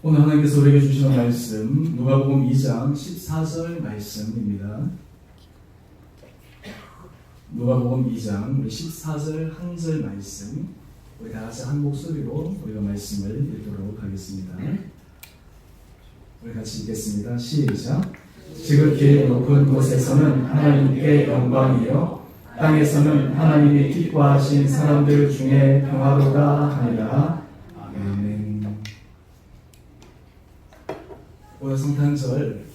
오늘 하나님께서 우리에게 주시는 말씀 누가복음 2장 14절 말씀입니다. 누가복음 2장 14절 한 절 말씀 우리 다 같이 한 목소리로 우리가 말씀을 읽도록 하겠습니다. 우리 같이 읽겠습니다. 시작. 지극히 높은 곳에서는 하나님께 영광이요 땅에서는 하나님이 기뻐하신 사람들 중에 평화로다 하니라. 아멘. 오늘 성탄절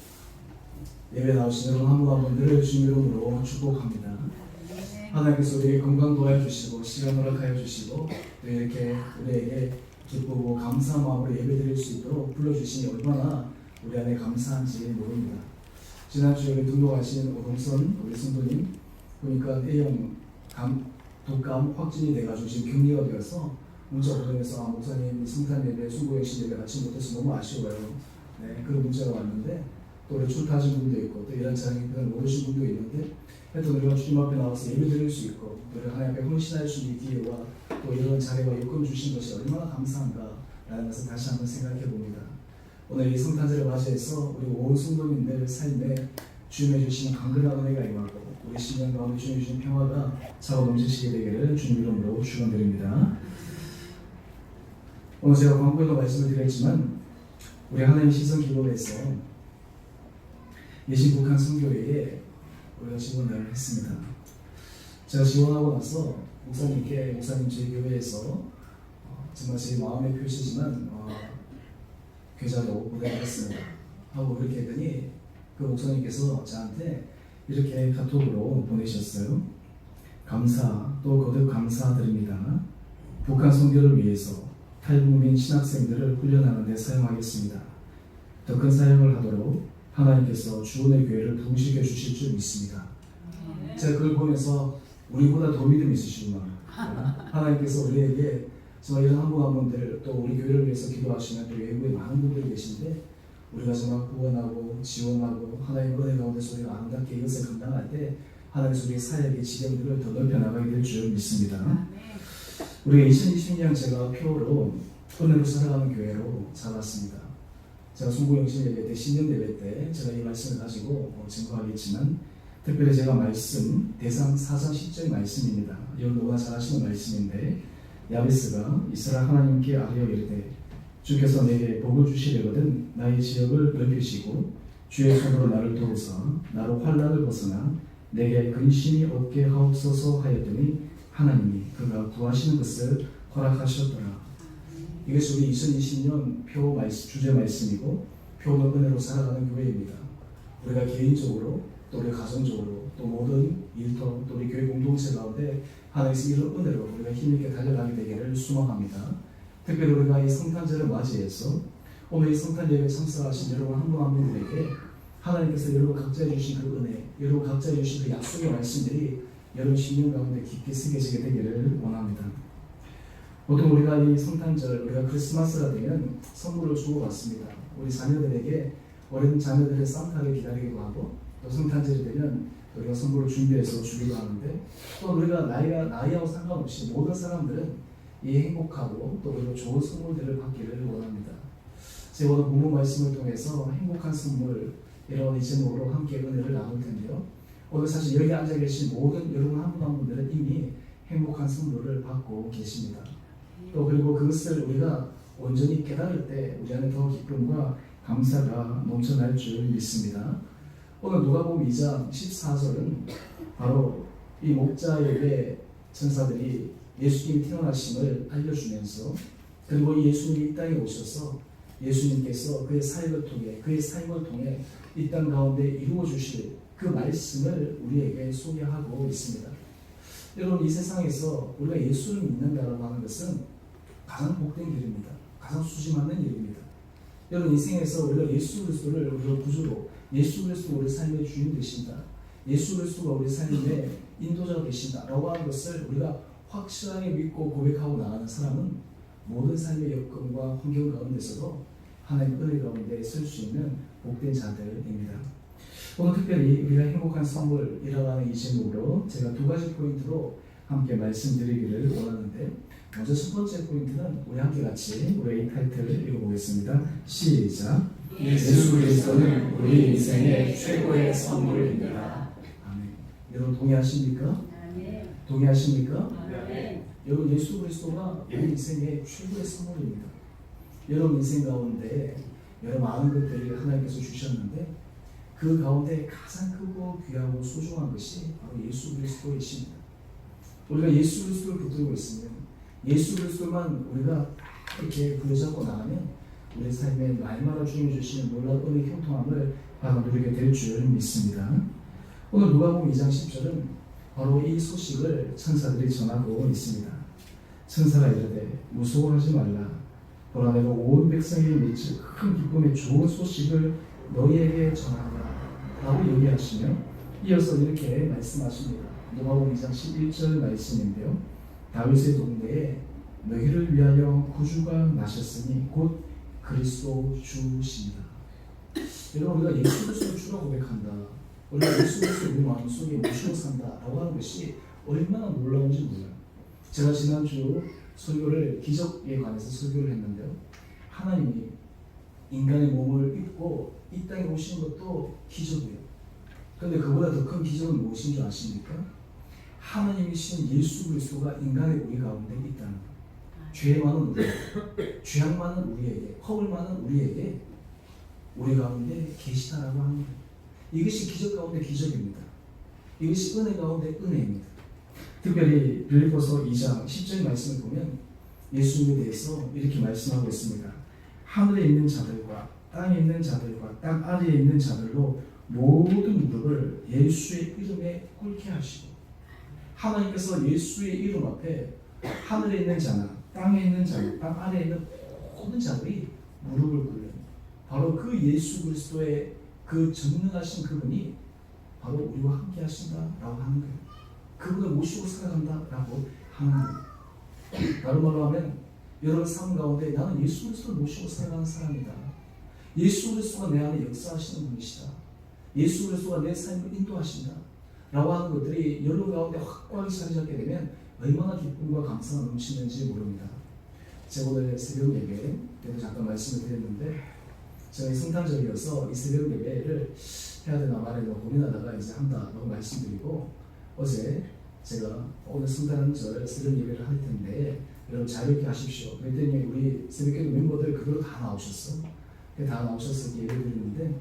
예배 나오신 여러분 한 분 한 분들을 주님 이름으로 축복합니다. 하나님께서 우리에게 건강 도와주시고 시간 허락하여 주시고 또 이렇게 우리에게 기쁘고 감사한 마음으로 예배드릴 수 있도록 불러주시니 얼마나 우리 안에 감사한지 모릅니다. 지난주에 등록하신 오동선 우리 성도님 보니까 A형 독감 확진이 돼가지고 지금 격리가 되어서 문자 보내면서 목사님 성탄 예배 순고행신 예배 같이 못해서 너무 아쉬워요. 네, 그런 문자가 왔는데 또 우리 출타하신 분도 있고 또 이런 장애인들 모르신 분도 있는데 하여튼 우리가 주님 앞에 나와서 예배드릴 수 있고 우리가 하나님 앞에 헌신할 수 있는 기회와 또 이런 자리와 요건 주신 것이 얼마나 감사한가라는 것을 다시 한번 생각해 봅니다. 오늘 이 성탄절을 맞이해서 우리 온 성도님들 삶에 주님의 주시는 강건한 은혜가 임하고 우리 신년 가운데 주님의 주신 평화가 차고 넘치시게 되기를 주님 이름으로 축원드립니다. 오늘 제가 광고에도 말씀을 드렸지만 우리 하나님 시선 기도에서 예신 북한 선교회에 우리가 지원을 했습니다. 제가 지원하고 나서 목사님께 목사님 저희 교회에서 정말 제 마음의 표시지만 계좌로 보내드렸습니다 하고 그렇게 했더니 그 목사님께서 저한테 이렇게 카톡으로 보내셨어요. 감사 또 거듭 감사드립니다. 북한 선교를 위해서 탈북민 신학생들을 훈련하는 데 사용하겠습니다. 더 큰 사역을 하도록 하나님께서 주원의 교회를 부흥시켜 주실 줄 믿습니다. 제가 그걸 보면서 우리보다 더 믿음이 있으시구나. 하나님께서 우리에게 정말 이런 한 분 한 분들 또 우리 교회를 위해서 기도하시는 또 외국에 많은 분들이 계신데 우리가 정말 구원하고 지원하고 하나님의 은혜 가운데서 우리가 아름답게 이것을 감당할 때 하나님께서 우리의 사역의 지경들을 더 넓혀 나가게 될 줄 믿습니다. 우리가 2020년 제가 표로 은혜로 살아가는 교회로 잡았습니다. 제가 송구영신 예배 때 신년 예배 때 제가 이 말씀을 가지고 증거하겠지만 특별히 제가 말씀 대상 4장 10절 말씀입니다. 여러분 너무나 잘 아시는 말씀인데 야베스가 이스라엘 하나님께 아뢰어 이르되 주께서 내게 복을 주시려거든 나의 지역을 넓히시고 주의 손으로 나를 도우사 나로 환난을 벗어나 내게 근심이 없게 하옵소서 하였더니 하나님이 그가 구하시는 것을 허락하셨더라. 이것이 우리 2020년 표 말씀, 주제 말씀이고 표는 은혜로 살아가는 교회입니다. 우리가 개인적으로 또 우리 가정적으로 또 모든 일터 또 우리 교회 공동체 가운데 하나님께서 이런 은혜로 우리가 힘있게 달려가게 되기를 소망합니다. 특별히 우리가 이 성탄절을 맞이해서 오늘 이 성탄 예배에 참석하신 여러분 한 분 한 분들에게 하나님께서 여러분 각자에 주신 그 은혜, 여러분 각자에 주신 그 약속의 말씀들이 여러분 신령 가운데 깊게 새겨지게 되기를 원합니다. 보통 우리가 이 성탄절, 우리가 크리스마스가 되면 선물을 주고받습니다. 우리 자녀들에게 어린 자녀들의 산타를 기다리기도 하고 또 성탄절이 되면 우리가 선물을 준비해서 주기도 하는데 또 우리가 나이하고 상관없이 모든 사람들은 이 행복하고 또 그리고 좋은 선물들을 받기를 원합니다. 제가 오늘 본문 말씀을 통해서 행복한 선물 이런 이 제목으로 함께 은혜를 나눌 텐데요. 오늘 사실 여기 앉아 계신 모든 여러분 한 분 한 분들은 이미 행복한 선물을 받고 계십니다. 또 그리고 그것을 우리가 온전히 깨달을 때 우리 안에 더 기쁨과 감사가 넘쳐날 줄 믿습니다. 오늘 누가복음 2장 14절은 바로 이 목자에게 천사들이 예수님이 태어나심을 알려주면서 그리고 이 예수님이 이 땅에 오셔서 예수님께서 그의 사역을 통해 그의 삶을 통해 이 땅 가운데 이루어 주실 그 말씀을 우리에게 소개하고 있습니다. 여러분 이 세상에서 우리가 예수를 믿는다고 하는 것은 가장 복된 길입니다. 가장 수지 맞는 일입니다. 여러분 인생에서 우리가 예수 그리스도를 우리가 구주로 예수 그리스도가 우리 삶의 주인 되신다. 예수 그리스도가 우리 삶의 인도자가 되신다라고 하는 것을 우리가 확실하게 믿고 고백하고 나가는 사람은 모든 삶의 여건과 환경 가운데서도 하나님의 은혜 가운데 설 수 있는 복된 자들입니다. 오늘 특별히 우리가 행복한 선물이라고 하는 이 제목으로 제가 두 가지 포인트로 함께 말씀드리기를 원하는데 먼저 첫 번째 포인트는 우리 함께 같이 우리의 이 타이틀을 읽어보겠습니다. 시작. 예수 그리스도는 우리 인생의 최고의 선물입니다. 아멘. 여러분 동의하십니까? 아멘. 동의하십니까? 아멘. 여러분 예수 그리스도가 우리 인생의 최고의 선물입니다. 여러분 인생 가운데 여러 많은 것들이 하나님께서 주셨는데 그 가운데 가장 크고 귀하고 소중한 것이 바로 예수 그리스도이십니다. 우리가 예수 그리스도를 붙들고 있으면 예수 그리스도만 우리가 이렇게 부여잡고 나가면 우리 삶에 날마다 주님이 주시는 놀라운 은혜 형통함을 받아 누리게 될 줄 믿습니다. 오늘 누가복음 2장 10절은 바로 이 소식을 천사들이 전하고 있습니다. 천사가 이르되 무서워하지 말라. 보라 내가 온 백성이 미칠 큰 기쁨의 좋은 소식을 너희에게 전하노라 라고 얘기하시며 이어서 이렇게 말씀하십니다. 누가복음 2장 11절 말씀인데요. 다윗의 동네에 너희를 위하여 구주가 나셨으니 곧 그리스도 주십니다. 여러분 우리가 예수 그리스도를 주로 고백한다. 우리가 예수 그리스도를 우리 마음속에 모시고 산다라고 하는 것이 얼마나 놀라운지 몰라요. 제가 지난주 설교를 기적에 관해서 설교를 했는데요. 하나님이 인간의 몸을 입고 이 땅에 오신 것도 기적이에요. 그런데 그보다 더 큰 기적은 무엇인 줄 아십니까? 하나님이신 예수 그리스도가 인간의 우리 가운데 있다는 거예요. 죄 많은 우리에게, 죄악 많은 우리에게, 허물 많은 우리에게 우리 가운데 계시다라고 하는 거예요. 이것이 기적 가운데 기적입니다. 이것이 은혜 가운데 은혜입니다. 특별히 빌립보서 2장 10절 말씀을 보면 예수님에 대해서 이렇게 말씀하고 있습니다. 하늘에 있는 자들과 땅에 있는 자들과 땅 아래에 있는 자들로 모든 무릎을 예수의 이름에 꿇게 하시고 하나님께서 예수의 이름 앞에 하늘에 있는 자나 땅에 있는 자나 땅 아래에 있는 모든 자들이 무릎을 꿇는 바로 그 예수 그리스도의 그 전능하신 그분이 바로 우리와 함께 하신다라고 하는 거예요. 그분을 모시고 살아간다라고 하는 거예요. 다른 말로 하면 여러분 삶 가운데 나는 예수 그리스도를 모시고 살아가는 사람이다. 예수 그리스도가 내 안에 역사하시는 분이시다. 예수 그리스도가 내 삶을 인도하신다. 라고 하는 것들이 여러분 가운데 확고하게 자리 잡게 되면 얼마나 기쁨과 감사가 넘치는지 모릅니다. 제가 오늘 새벽 예배 때도 잠깐 말씀을 드렸는데 저희 성탄절이어서 이 새벽 예배를 해야 되나 말아야 되나 고민하다가 이제 한다고 말씀드리고 어제 제가 오늘 성탄절 새벽 예배를 할 텐데 여러분 자유롭게 하십시오. 그랬더니 우리 새벽기도 멤버들 그대로 다 나오셨어. 다 나오셔서 예배 드리는데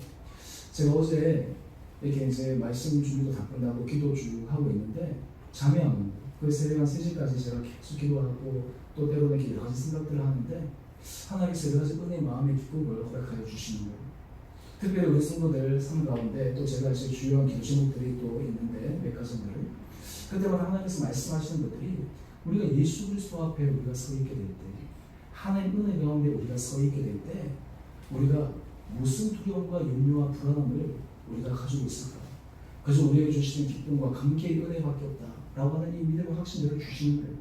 제가 어제 이렇게 이제 말씀 준비도 다 끝나고 기도 쭉 하고 있는데 잠이 안 오는 거예요. 그래서 새벽 한 3시까지 제가 계속 기도하고 또 때로는 이렇게 여러 가지 생각들을 하는데 하나님께서 여러 가지 은혜의 마음의 기쁨을 허락하여 주시는 거예요. 특별히 우리 성도들 삶 가운데 또 제가 이제 주요한 기도 제목들이 또 있는데 몇 가지를 그때마다 하나님께서 말씀하시는 것들이 우리가 예수 그리스도 앞에 우리가 서 있게 될 때 하나님 은혜 가운데 우리가 서 있게 될 때 우리가 무슨 두려움과 염려와 불안함을 우리가 가지고 있을까? 그래서 우리에게 주시는 기쁨과 감개의 은혜밖에 없다 라고 하는 이 믿음의 확신을 주시는 거예요.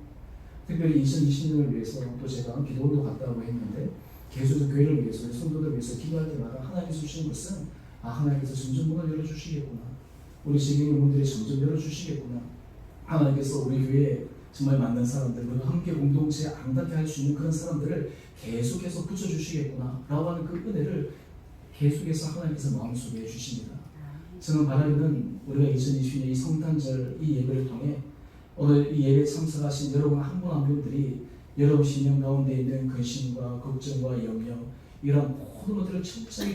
특별히 2020년을 위해서 또 제가 기도도 갔다고 했는데 계속해서 교회를 위해서 성도들을 위해서 기도할 때마다 하나님께서 주시는 것은 하나님께서 점점 문을 열어주시겠구나. 우리 지금 있는 분들이 점점 열어주시겠구나. 하나님께서 우리 교회에 정말 만난 사람들과 함께 공동체에 아름답게 할 수 있는 그런 사람들을 계속해서 붙여주시겠구나 라고 하는 그 은혜를 계속해서 하나님께서 마음속에 주십니다. 저는 바라기는 우리가 2020년 이 성탄절 이 예배를 통해 오늘 이 예배에 참석하신 여러분 한 분 한 분들이 여러분 신령 가운데 있는 근심과 걱정과 염려 이런 모든 것들을 철저하게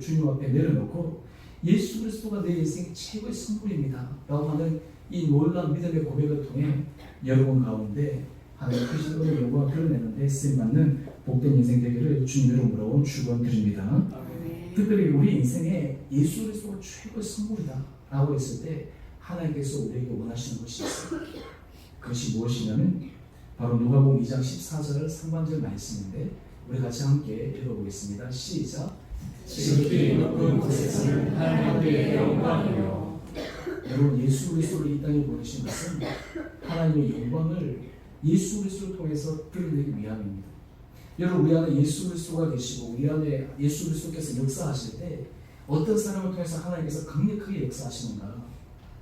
주님 앞에 내려놓고 예수 그리스도가 내 인생의 최고의 선물입니다 라고 하는 이 놀라운 믿음의 고백을 통해 여러분 가운데 하나님의 크신 은혜의 영광을 드러내는데 쓰임받는 복된 인생 되기를 주님 이름으로 축원드립니다. 특별히 우리 인생에 예수 그리스도가 최고의 선물이다 라고 했을 때 하나님께서 우리에게 원하시는 것이 있어요. 그것이 무엇이냐면 바로 누가복음 2장 14절 상반절 말씀인데 우리 같이 함께 읽어보겠습니다. 시작. 지극히 높은 곳에서는 하나님의 영광이요. 여러분 예수 그리스도를 이 땅에 보내신 것은 하나님의 영광을 예수 그리스도를 통해서 드러내기 위함입니다. 여러분 우리 안에 예수 그리스도가 계시고 우리 안에 예수 그리스도께서 역사하실 때 어떤 사람을 통해서 하나님께서 강력하게 역사하시는가?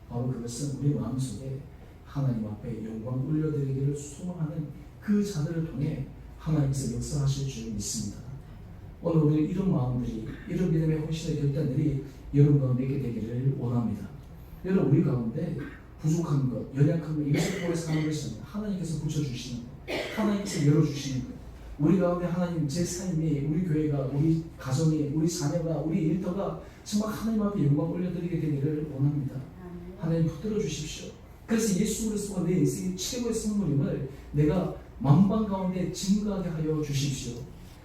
바로 그것은 우리 마음속에 하나님 앞에 영광 올려드리기를 소망하는 그 자들을 통해 하나님께서 역사하실 줄 믿습니다. 오늘 우리 이런 마음들이, 이런 믿음의 헌신의 결단들이 여러분 가운데 있게 되기를 원합니다. 여러분, 우리 가운데 부족한 것, 연약한 것, 이것을 보고 사는 것이 아니라 하나님께서 붙여주시는 것, 하나님께서 열어주시는 것, 우리 가운데 하나님, 제 삶이, 우리 교회가, 우리 가정이, 우리 자녀가, 우리 일터가 정말 하나님 앞에 영광 올려드리게 되기를 원합니다. 하나님 붙들어 주십시오. 그래서 예수 그리스도가 내 인생의 최고의 선물임을 내가 만방 가운데 증거하게 하여 주십시오.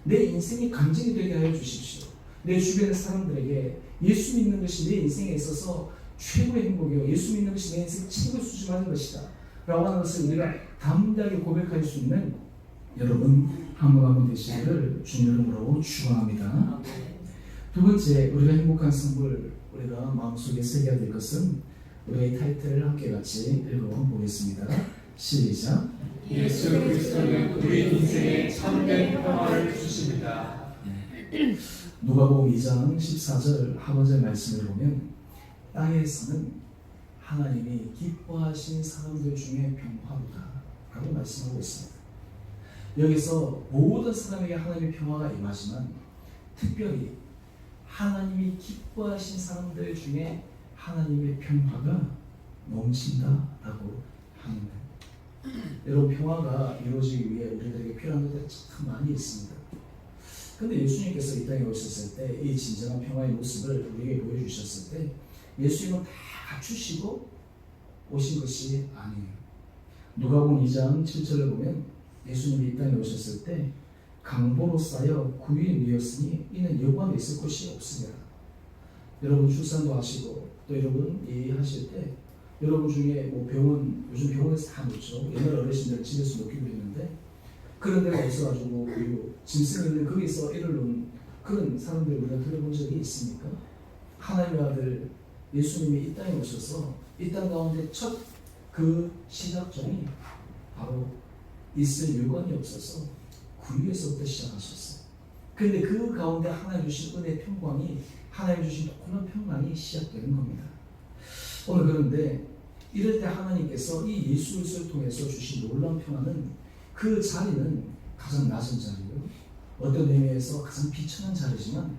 내 인생이 간증이 되게 하여 주십시오. 내 주변의 사람들에게 예수 믿는 것이 내 인생에 있어서 최고의 행복이요, 예수 믿는 것이 내 인생 최고의 수준하는 것이다 라고 하는 것을 우리가 담대하게 고백할 수 있는 여러분 한 분 한 분 되시기를 주님 이름으로 축원합니다. 두 번째, 우리가 행복한 선물, 우리가 마음속에 새겨야 될 것은 우리의 타이틀을 함께 같이 읽어보겠습니다. 시작. 예수 그리스도는 우리 인생에 참된 평화를 주십니다. 누가복음 2장 14절 하반절 말씀을 보면 땅에서는 하나님이 기뻐하신 사람들 중에 평화로다 라고 말씀하고 있습니다. 여기서 모든 사람에게 하나님의 평화가 임하지만 특별히 하나님이 기뻐하신 사람들 중에 하나님의 평화가 넘친다라고 합니다. 여러분, 평화가 이루어지기 위해 우리들에게 필요한 것들이 참 많이 있습니다. 그런데 예수님께서 이 땅에 오셨을 때 이 진정한 평화의 모습을 우리에게 보여주셨을 때 예수님은 다 갖추시고 오신 것이 아니에요. 누가복음 2장 7절을 보면 예수님이 이 땅에 오셨을 때 강보로 쌓여 구유에 누였으니 이는 여관에 있을 곳이 없으니라. 여러분 출산도 하시고 또 여러분 예하실 때 여러분 중에 뭐 병원, 요즘 병원에서 다 놓죠. 옛날 어르신들 집에서 놓기도 했는데 그런 데가 없어가지고 그리고 짐승이 있는 거기서 애를 놓은 그런 사람들 우리가 들어본 적이 있습니까? 하나님의 아들 예수님이 이 땅에 오셔서 이 땅 가운데 첫 그 시작점이 바로 있을 여건이 없어서 구유에서부터 시작하셨어요. 그런데 그 가운데 하나님 주신 은혜의 평강이, 하나님 주신 독특한 평강이 시작되는 겁니다. 오늘 그런데 이럴 때 하나님께서 이 예수 그리스도를 통해서 주신 놀라운 평화는 그 자리는 가장 낮은 자리고요, 어떤 의미에서 가장 비천한 자리지만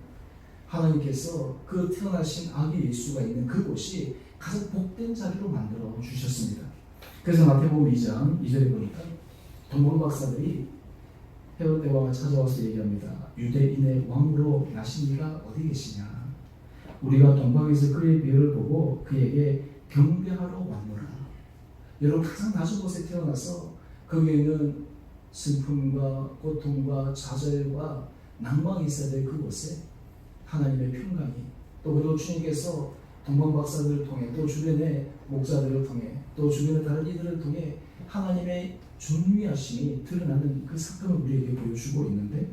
하나님께서 그 태어나신 아기 예수가 있는 그곳이 가장 복된 자리로 만들어 주셨습니다. 그래서 마태복음 2장 2절에 보니까 동방 박사들이 헤롯 대왕을 찾아와서 얘기합니다. 유대인의 왕으로 나신 이가 어디 계시냐? 우리가 동방에서 그의 비유를 보고 그에게 경배하러 왔노라. 여러분, 가장 낮은 곳에 태어나서 거기에는 슬픔과 고통과 좌절과 낭망이 있어야 될 그곳에 하나님의 평강이, 또 그리고 주님께서 동방 박사들을 통해 또 주변의 목사들을 통해 또 주변의 다른 이들을 통해 하나님의 존귀하심이 드러나는 그 사건을 우리에게 보여주고 있는데,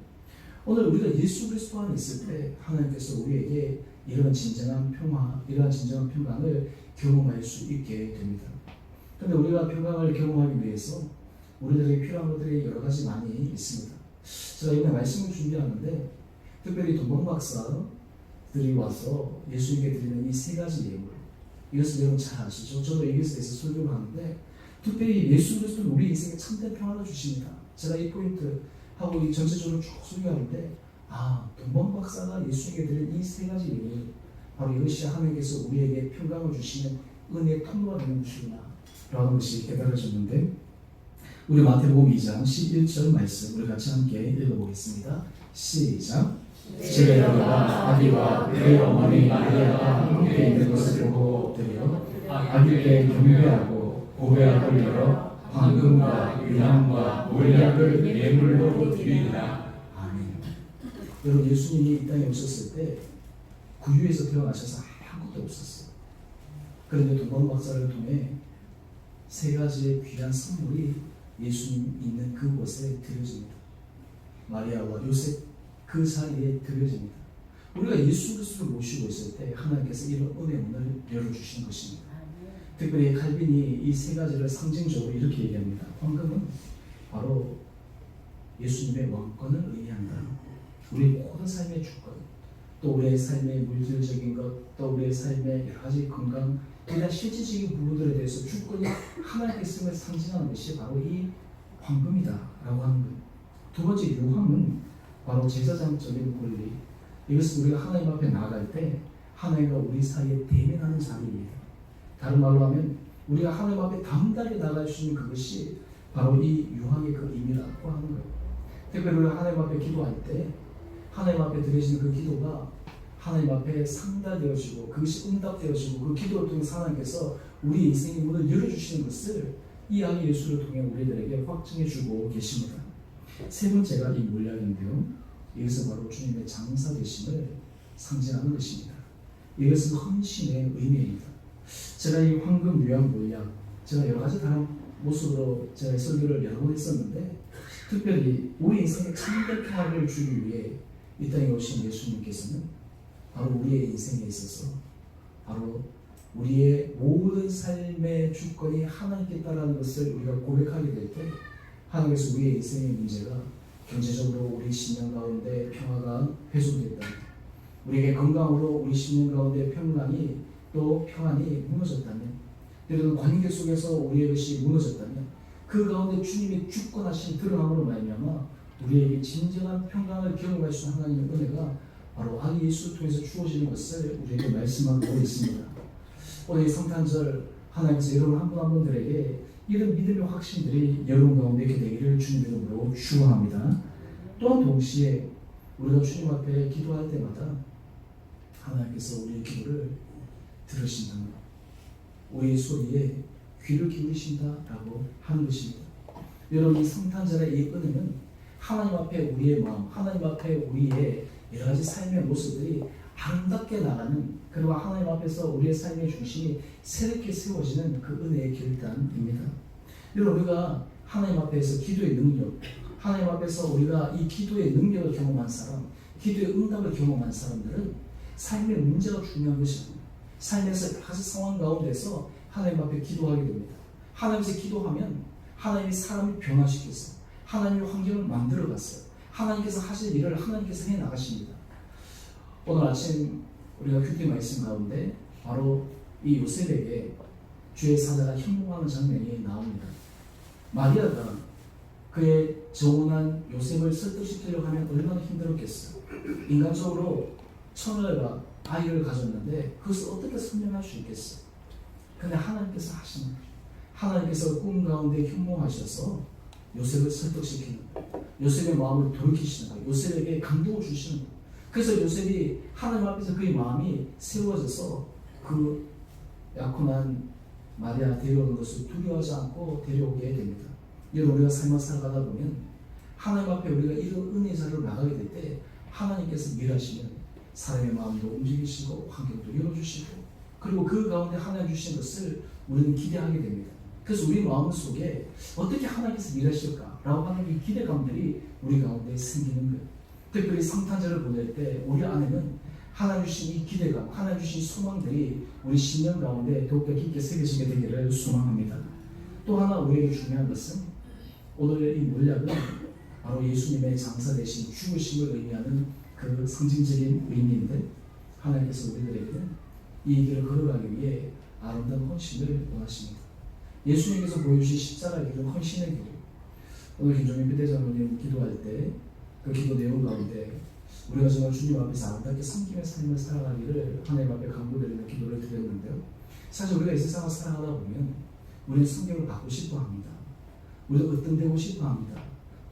오늘 우리가 예수 그리스도 안에 있을 때 하나님께서 우리에게 이런 진정한 평화, 이러한 진정한 평강을 경험할 수 있게 됩니다. 그런데 우리가 평강을 경험하기 위해서 우리들에게 필요한 것들이 여러 가지 많이 있습니다. 제가 이번에 말씀을 준비하는데 특별히 동방 박사들이 와서 예수님께 드리는 이 세 가지 예물, 이것을 여러분 잘 아시죠? 저도 여기서 대해서 설교를 하는데 특별히 예수 그리스도는 우리 인생에 참된 평화를 주십니다. 제가 이 포인트 하고 이 전체적으로 쭉 설교하는데, 동방 박사가 예수님께 드린 이 세 가지 예물, 바로 이것이 하나님께서 우리에게 평강을 주시는 은혜의 통로가 되는 것이구나 라는 것이 깨달아졌는데, 우리 마태복음 2장 11절 말씀 우리 같이 함께 읽어보겠습니다. 시작. 제자가 아기와 그의 어머니 마리아가 함께 있는 것을 보고 엎드려 아기께 경배하고 보배압을 열어 황금과 유향과 몰약을 예물로 드리니라. 아멘. 여러분, 예수님이 이 땅에 오셨을 때 구유에서 태어나셔서 아무것도 없었어요. 그런데 동방 박사를 통해 세 가지의 귀한 선물이 예수님 있는 그곳에 드려집니다. 마리아와 요셉 그 자리에 드려집니다. 우리가 예수 그리스도를 모시고 있을 때 하나님께서 이런 은혜의 문을 열어주신 것입니다. 특별히 칼빈이 이 세 가지를 상징적으로 이렇게 얘기합니다. 황금은 바로 예수님의 왕권을 의미한다. 우리 모든 삶의 주권, 또 우리의 삶의 물질적인 것, 또 우리의 삶의 여러 가지 건강, 이런 실질적인 부분들에 대해서 주권이 하나님께 있음을 상징하는 것이 바로 이 황금이다 라고 하는 거예요. 두 번째 유황은 바로 제사장적인 권리. 이것은 우리가 하나님 앞에 나아갈 때 하나님과 우리 사이에 대면하는 자리입니다. 다른 말로 하면 우리가 하나님 앞에 담대하게 나아갈 수 있는 그것이 바로 이 유황의 그 의미라고 하는 거예요. 특별히 우리가 하나님 앞에 기도할 때 하나님 앞에 드려지는 그 기도가 하나님 앞에 상달되어지고 그것이 응답되어지고 그 기도를 통해 하나님께서 우리 인생의 문을 열어주시는 것을 이 아기 예수를 통해 우리들에게 확증해주고 계십니다. 세 번째가 이 몰약인데요. 이것은 바로 주님의 장사 되심을 상징하는 것입니다. 이것은 헌신의 의미입니다. 제가 이 황금 유향 몰약, 제가 여러 가지 다른 모습으로 제가 설교를 여러 번 했었는데 특별히 우리 인생에 참된 평화를 주기 위해 이 땅에 오신 예수님께서는 바로 우리의 인생에 있어서 바로 우리의 모든 삶의 주권이 하나님께 있다는 것을 우리가 고백하게 될 때 하나님께서 우리의 인생의 문제가 경제적으로 우리 신령 가운데 평화가 훼손됐다. 우리에게 건강으로 우리 신령 가운데 평강이 또 평안이 무너졌다면 때로는 관계 속에서 우리의 것이 무너졌다면 그 가운데 주님의 주권하신 드러남으로 말미암아 우리에게 진정한 평강을 경험할 수 있는 하나님의 은혜가 바로 아기 예수를 통해서 주어지는 것을 우리에게 말씀하고 있습니다. 오늘 이 성탄절 하나님께서 여러분 한 분 한 분들에게 이런 믿음의 확신들이 여러분 가운데 있게 되기를 주님 이름으로 축원합니다. 또한 동시에 우리가 주님 앞에 기도할 때마다 하나님께서 우리의 기도를 들으신다는 것, 우리의 소리에 귀를 기울이신다라고 하는 것입니다. 여러분 이 성탄절의 이 은혜는 하나님 앞에 우리의 마음, 하나님 앞에 우리의 여러 가지 삶의 모습들이 아름답게 나가는 그리고 하나님 앞에서 우리의 삶의 중심이 새롭게 세워지는 그 은혜의 결단입니다. 여러분 우리가 하나님 앞에서 기도의 능력, 하나님 앞에서 우리가 이 기도의 능력을 경험한 사람, 기도의 응답을 경험한 사람들은 삶의 문제가 중요한 것이 아닙니다. 삶에서 여러 가지 상황 가운데서 하나님 앞에 기도하게 됩니다. 하나님께서 기도하면 하나님이 사람을 변화시켰어요. 하나님의 환경을 만들어갔어요. 하나님께서 하실 일을 하나님께서 해나가십니다. 오늘 아침 우리가 큐티 말씀 가운데 바로 이 요셉에게 주의 사자가 현몽하는 장면이 나옵니다. 마리아가 그의 정혼한 요셉을 설득시키려고 하면 얼마나 힘들었겠어요. 인간적으로 처녀가 아이를 가졌는데 그것을 어떻게 설명할 수 있겠어요. 근데 하나님께서 하시는 거예요. 하나님께서 꿈 가운데 현몽하셔서 요셉을 설득시키는 거예요. 요셉의 마음을 돌이키시는 거예요. 요셉에게 감동을 주시는 거예요. 그래서 요셉이 하나님 앞에서 그의 마음이 세워져서 그 약혼한 마리아 데려오는 것을 두려워하지 않고 데려오게 됩니다. 여러분 우리가 삶을 살아가다 보면 하나님 앞에 우리가 이런 은혜의 자리로 나가게 될 때 하나님께서 일하시면 사람의 마음도 움직이시고 환경도 열어주시고 그리고 그 가운데 하나님 주신 것을 우리는 기대하게 됩니다. 그래서 우리 마음 속에 어떻게 하나님께서 일하실까 라고 하는 이 기대감들이 우리 가운데 생기는 거예요. 특별히 성탄절을 보낼 때 우리 안에는 하나님 주신 이 기대감, 하나님 주신 소망들이 우리 신령 가운데 더욱더 깊게 새겨지게 되기를 소망합니다. 또 하나 우리에게 중요한 것은 오늘 이 몰약은 바로 예수님의 장사 대신 죽으심을 의미하는 그 상징적인 의미인데 하나님께서 우리들에게는 이 길을 걸어가기 위해 아름다운 헌신을 원하십니다. 예수님께서 보여주신 십자가의 길은 헌신의 길이에요. 오늘 김종민 비대장로님 기도할 때 그 기도 내용 가운데 우리가 정말 주님 앞에서 아름답게 섬김의 삶을 살아가기를 하나님 앞에 간구드리는 기도를 드렸는데요. 사실 우리가 이 세상을 살아가다 보면 우리는 성경을 받고 싶어 합니다. 우리가 어떤되고 싶어 합니다.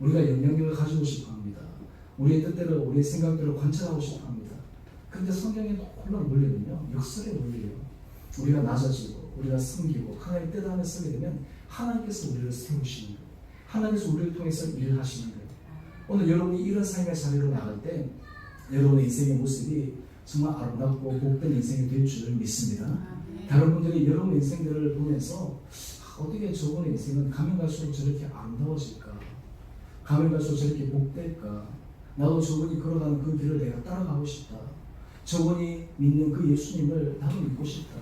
우리가 영향력을 가지고 싶어 합니다. 우리의 뜻대로 우리의 생각대로 관찰하고 싶어 합니다. 그런데 성경에 홀로 몰리면요 역설에 몰려요. 우리가 낮아지고 우리가 섬기고 하나님의 뜻 안에 서게 되면 하나님께서 우리를 세우시는 거예요. 하나님께서 우리를 통해서 일을 하시는 거예요. 오늘 여러분이 이런 삶의 자리로 나갈 때 여러분의 인생의 모습이 정말 아름답고 복된 인생이 될 줄을 믿습니다. 다른 분들이 여러분 인생들을 보면서 어떻게 저분의 인생은 가면 갈수록 저렇게 아름다워질까? 가면 갈수록 저렇게 복될까? 나도 저분이 걸어가는 그 길을 내가 따라가고 싶다. 저분이 믿는 그 예수님을 나도 믿고 싶다.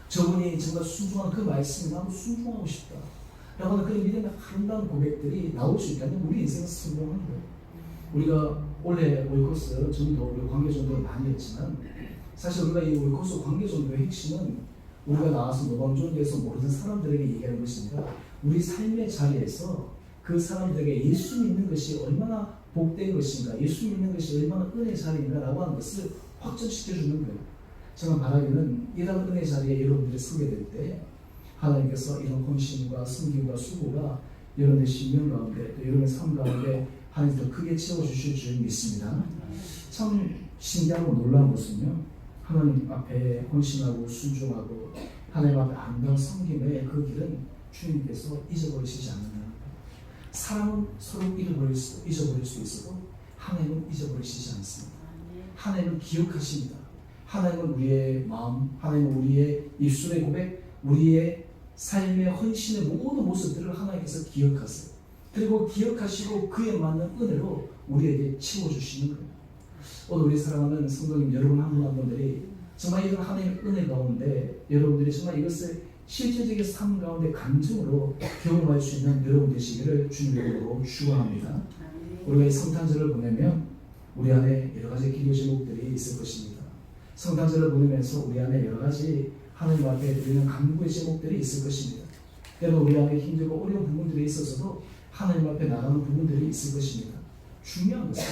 저분이 정말 순종한 그 말씀에 나도 순종하고 싶다. 라고 하는 그런 믿음의 아름다운 고백들이 나올 수 있다면 우리 인생은 성공한 거예요. 우리가 올해 오이코스 전도 우리 관계전도를 많이 했지만 사실 우리가 이 오이코스 관계전도의 핵심은 우리가 나와서 노방전도에서 모르는 사람들에게 얘기하는 것이 아니라 우리 삶의 자리에서 그 사람들에게 예수 믿는 것이 얼마나 복된 것인가, 예수 믿는 것이 얼마나 은혜 자리인가라고 하는 것을 확정시켜주는 거예요. 저는 바라기는 이런 은혜 자리에 여러분들이 서게 될 때 하나님께서 이런 헌신과 섬김과 수고가 여러분의 신명 가운데 또 여러분의 삶 가운데 하나님 더 크게 채워주실 줄 믿습니다. 참 신기하고 놀라운 것은요, 하나님 앞에 헌신하고 순종하고 하나님 앞에 아름다운 섬김의 그 길은 주님께서 잊어버리시지 않는다는 거예요. 사람은 서로 잊어버릴 수 있어도 하나님은 잊어버리시지 않습니다. 하나님은 기억하십니다. 하나님은 우리의 마음, 하나님은 우리의 입술의 고백, 우리의 삶의 헌신의 모든 모습들을 하나님께서 기억하세요. 그리고 기억하시고 그에 맞는 은혜로 우리에게 채워주시는 거예요. 오늘 우리 사랑하는 성도님 여러분 한 분 한 분들이 정말 이런 하나님의 은혜 가운데 여러분들이 정말 이것을 실제적인 삶 가운데 감정으로 경험할 수 있는 여러분 되시기를 주님으로 축원합니다. 우리가 이 성탄절을 보내면 우리 안에 여러 가지 기도 제목들이 있을 것입니다. 성탄절을 보내면서 우리 안에 여러 가지 하나님 앞에 드리는 간구의 제목들이 있을 것입니다. 때로 우리 안에 힘들고 어려운 부분들이 있어서도 하나님 앞에 나가는 부분들이 있을 것입니다. 중요한 것은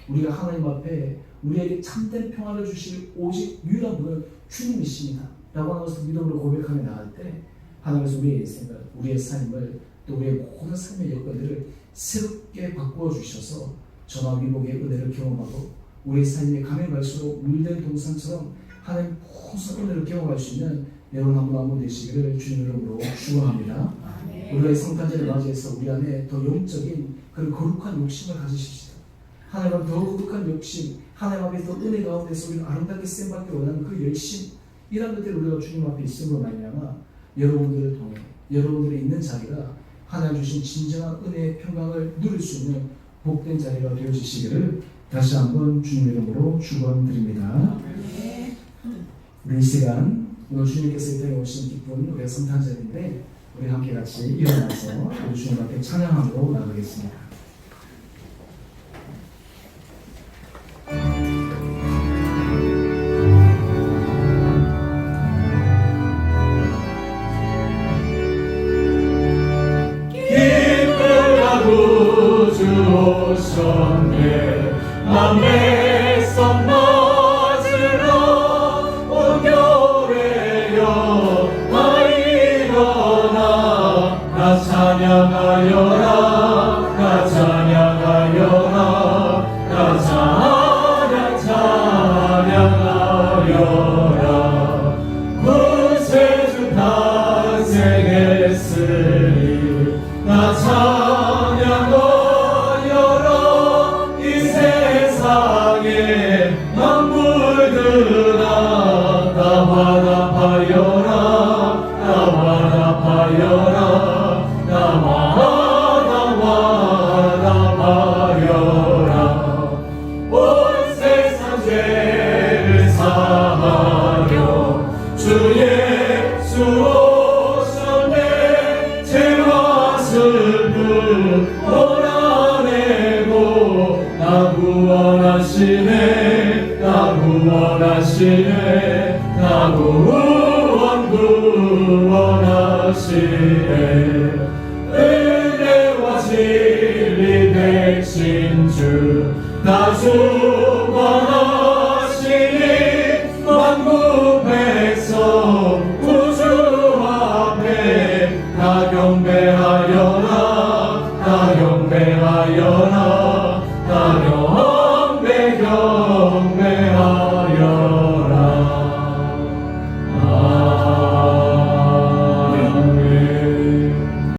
우리가 하나님 앞에 우리에게 참된 평화를 주실 오직 유일한 분은 주님이십니다 라고 하는 것을 믿음으로 고백하며 나갈 때 하나님께서 우리의 생각, 우리의 삶을 또 우리의 모든 삶의 여건들을 새롭게 바꾸어 주셔서 전화위복의 은혜를 경험하고 우리의 삶이 가면 갈수록 물된 동산처럼 하나님 풍성한 은혜를 경험할 수 있는 여러분 한 분 한 분 되시기를 주님 이름으로 축원합니다. 우리가 이 성탄절을 맞이해서 우리 안에 더 영적인 그런 거룩한 욕심을 가지십시다. 하나님 앞에 더 거룩한 욕심, 하나님 앞에 더 은혜 가운데서 우리는 아름답게 쓰임받기 원하는 그 열심, 이런 것들을 우리가 주님 앞에 있음으로 말미암아 여러분들을 통해 여러분들이 있는 자리가 하나님 주신 진정한 은혜의 평강을 누릴 수 있는 복된 자리가 되어지시기를 다시 한번 주님 이름으로 축원드립니다. 우리 이 시간 오늘 주님께서 이 땅에 오신 기쁜 우리의 성탄절인데 우리 함께 같이 일어나서 우리 주님 앞에 찬양함으로 나가겠습니다. 남에서 맞으러 온 교회여 나 일어나 나 찬양하여라 나 찬양하여라 나 찬양하여라 구세주 탄생했으니 나 찬양하여라 만물들아 나 화답하여라 나 화답하여라 나 화답하여라 온 세상 죄를 사하려 주 예수 오셨네 죄와 슬픔 몰아내고 나 구원하시네 나 구원하시네 나 구원하시네 은혜와 진리 되신 주 나